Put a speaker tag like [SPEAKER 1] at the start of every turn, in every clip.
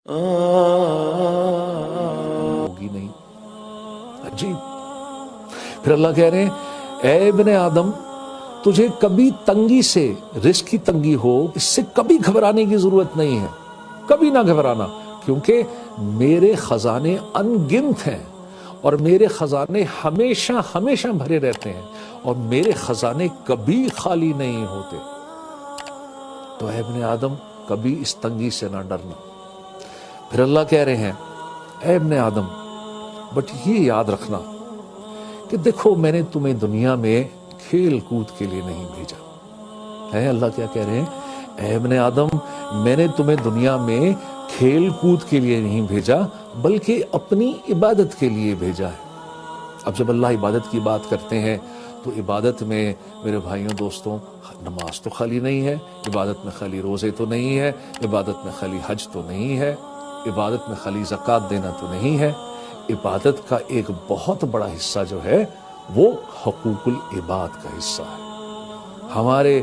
[SPEAKER 1] ہوگی نہیں. عجیب. پھر اللہ کہہ رہے ہیں اے ابن آدم تجھے کبھی تنگی سے، رزق کی تنگی ہو، اس سے کبھی گھبرانے کی ضرورت نہیں ہے. کبھی نہ گھبرانا، کیونکہ میرے خزانے ان گنت ہیں اور میرے خزانے ہمیشہ ہمیشہ بھرے رہتے ہیں اور میرے خزانے کبھی خالی نہیں ہوتے. تو اے ابن آدم کبھی اس تنگی سے نہ ڈرنا. پھر اللہ کہہ رہے ہیں اے ابن آدم بٹ یہ یاد رکھنا کہ دیکھو میں نے تمہیں دنیا میں کھیل کود کے لیے نہیں بھیجا ہے. اللہ کیا کہہ رہے ہیں اے ابن آدم میں نے تمہیں دنیا میں کھیل کود کے لیے نہیں بھیجا بلکہ اپنی عبادت کے لیے بھیجا ہے. اب جب اللہ عبادت کی بات کرتے ہیں تو عبادت میں میرے بھائیوں دوستوں نماز تو خالی نہیں ہے، عبادت میں خالی روزے تو نہیں ہے، عبادت میں خالی حج تو نہیں ہے، عبادت میں خالی زکوٰۃ دینا تو نہیں ہے. عبادت کا ایک بہت بڑا حصہ جو ہے وہ حقوق العباد کا حصہ ہے، ہمارے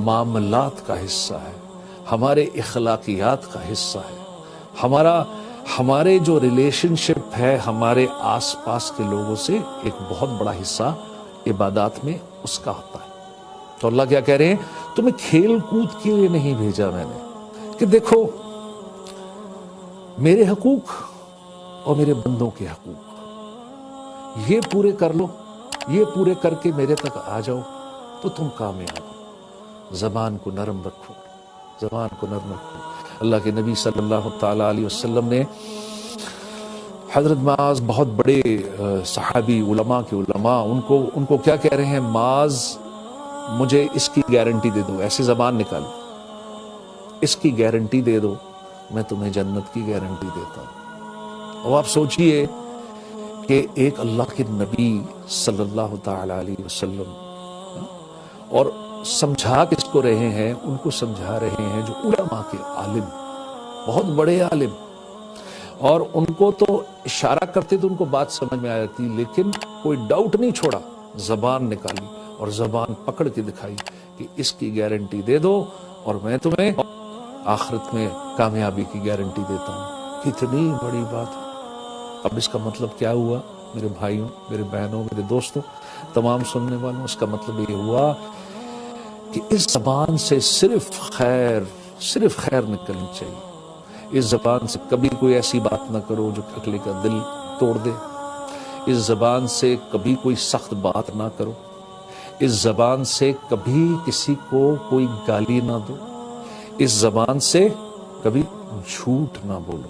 [SPEAKER 1] معاملات کا حصہ ہے، ہمارے اخلاقیات کا حصہ ہے، ہمارے جو ریلیشن شپ ہے ہمارے آس پاس کے لوگوں سے ایک بہت بڑا حصہ عبادات میں اس کا ہوتا ہے. تو اللہ کیا کہہ رہے ہیں تمہیں کھیل کود کے لیے نہیں بھیجا میں نے کہ دیکھو میرے حقوق اور میرے بندوں کے حقوق یہ پورے کر لو، یہ پورے کر کے میرے تک آ جاؤ تو تم کامیاب ہو. زبان کو نرم رکھو، زبان کو نرم رکھو. اللہ کے نبی صلی اللہ تعالی علیہ وسلم نے حضرت معاذ بہت بڑے صحابی علماء کے علماء ان کو کیا کہہ رہے ہیں معاذ مجھے اس کی گارنٹی دے دو، ایسی زبان نکالی، اس کی گارنٹی دے دو میں تمہیں جنت کی گارنٹی دیتا ہوں. اور آپ سوچئے کہ ایک اللہ کے نبی صلی اللہ تعالی علیہ وسلم اور سمجھا کس کو رہے ہیں، ان کو سمجھا رہے ہیں جو علماء کے عالم، بہت بڑے عالم، اور ان کو تو اشارہ کرتے تو ان کو بات سمجھ میں آ جاتی لیکن کوئی ڈاؤٹ نہیں چھوڑا، زبان نکالی اور زبان پکڑ کے دکھائی کہ اس کی گارنٹی دے دو اور میں تمہیں آخرت میں کامیابی کی گارنٹی دیتا ہوں. کتنی بڑی بات. اب اس کا مطلب کیا ہوا میرے بھائیوں، میرے بہنوں، میرے دوستوں، تمام سننے والوں؟ اس کا مطلب یہ ہوا کہ اس زبان سے صرف خیر نکلنی چاہیے. اس زبان سے کبھی کوئی ایسی بات نہ کرو جو اگلے کا دل توڑ دے. اس زبان سے کبھی کوئی سخت بات نہ کرو. اس زبان سے کبھی کسی کو کوئی گالی نہ دو. اس زبان سے کبھی جھوٹ نہ بولو.